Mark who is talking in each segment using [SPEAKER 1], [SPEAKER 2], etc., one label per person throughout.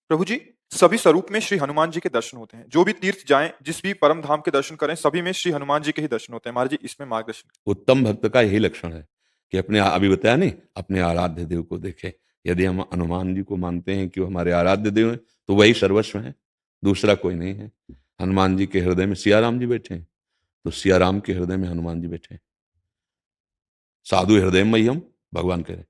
[SPEAKER 1] प्रभु जी, सभी स्वरूप में श्री हनुमान जी के दर्शन होते हैं। जो भी तीर्थ जाएँ, जिस भी परम धाम के दर्शन करें, सभी में श्री हनुमान जी के ही दर्शन होते हैं। महाराज जी, इसमें मार्गदर्शन।
[SPEAKER 2] उत्तम भक्त का यही लक्षण है कि अपने अभी बताया नहीं, अपने आराध्य देव को देखें। यदि हम हनुमान जी को मानते हैं कि वो हमारे आराध्य देव हैं, तो वही सर्वस्व है, दूसरा कोई नहीं है। हनुमान जी के हृदय में सिया राम जी बैठे हैं, तो सिया राम के हृदय में हनुमान जी बैठे हैं। साधु हृदय मह्यम, भगवान कह रहे हैं,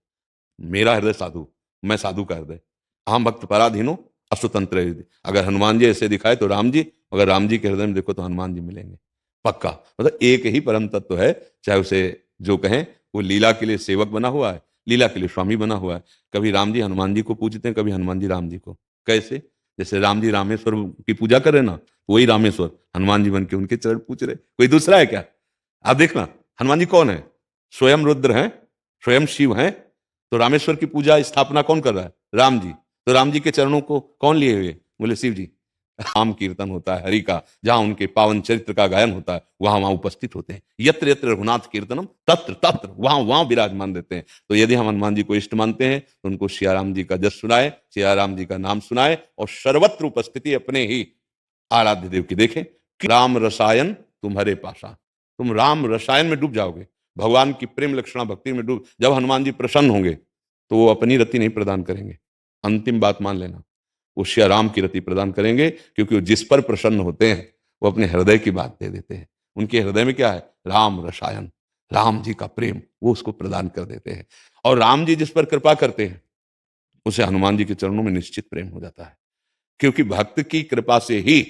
[SPEAKER 2] मेरा हृदय साधु, मैं साधु का हृदय। आम भक्त पराधीनो अस्तुतंत्र हृदय। अगर हनुमान जी ऐसे दिखाए तो राम जी, अगर राम जी के हृदय में देखो तो हनुमान जी मिलेंगे पक्का। मतलब एक ही परम तत्व है, चाहे उसे जो कहें। वो लीला के लिए सेवक बना हुआ है, लीला के लिए स्वामी बना हुआ है। कभी राम जी हनुमान जी को पूजते हैं, कभी हनुमान जी राम जी को। कैसे? जैसे राम जी रामेश्वर की पूजा कर रहे ना, वही रामेश्वर हनुमान जी बन के उनके चरण पूछ रहे। कोई दूसरा है क्या? आप देखना, हनुमान जी कौन है? स्वयं रुद्र हैं, स्वयं शिव हैं। तो रामेश्वर की पूजा स्थापना कौन कर रहा है? राम जी। तो राम जी के चरणों को कौन लिए हुए? बोले शिव जी। नाम कीर्तन होता है हरि का, जहां उनके पावन चरित्र का गायन होता है, वहां वहां उपस्थित होते हैं। यत्र यत्र रघुनाथ कीर्तनम तत्र तत्र, वहां वहां विराजमान रहते हैं। तो यदि हम हनुमान जी को इष्ट मानते हैं, तो उनको सियाराम जी का जस सुनाए, सियाराम जी का नाम सुनाए, और सर्वत्र उपस्थिति अपने ही आराध्य देव की देखें कि राम रसायन तुम्हारे पासा। तुम राम रसायन में डूब जाओगे, भगवान की प्रेम लक्षणा भक्ति में डूब। जब हनुमान जी प्रसन्न होंगे, तो वो अपनी रति नहीं प्रदान करेंगे। अंतिम बात मान लेना, वो श्री राम की रति प्रदान करेंगे, क्योंकि वो जिस पर प्रसन्न होते हैं, वो अपने हृदय की बात दे देते हैं। उनके हृदय में क्या है? राम रसायन, राम जी का प्रेम, वो उसको प्रदान कर देते हैं। और राम जी जिस पर कृपा करते हैं, उसे हनुमान जी के चरणों में निश्चित प्रेम हो जाता है। क्योंकि भक्त की कृपा से ही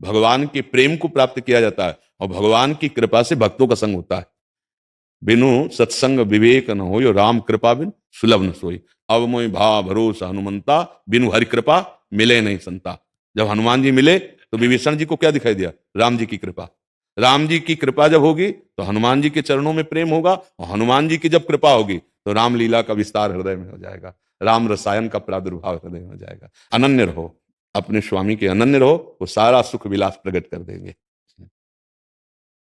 [SPEAKER 2] भगवान के प्रेम को प्राप्त किया जाता है, और भगवान की कृपा से भक्तों का संग होता है। बिनु सत्संग विवेक न हो, राम कृपा बिन सुलभ न सोई। अब मोहि भाव भरोसा हनुमंता, बिनु हरि कृपा मिले नहीं संता। जब हनुमान जी मिले, तो विभीषण जी को क्या दिखाई दिया? राम जी की कृपा। राम जी की कृपा जब होगी, तो हनुमान जी के चरणों में प्रेम होगा, और हनुमान जी की जब कृपा होगी, तो रामलीला का विस्तार हृदय में हो जाएगा, राम रसायन का प्रादुर्भाव हृदय में हो जाएगा। अनन्य रहो, अपने स्वामी के अनन्य रहो, वो सारा सुख विलास प्रकट कर देंगे।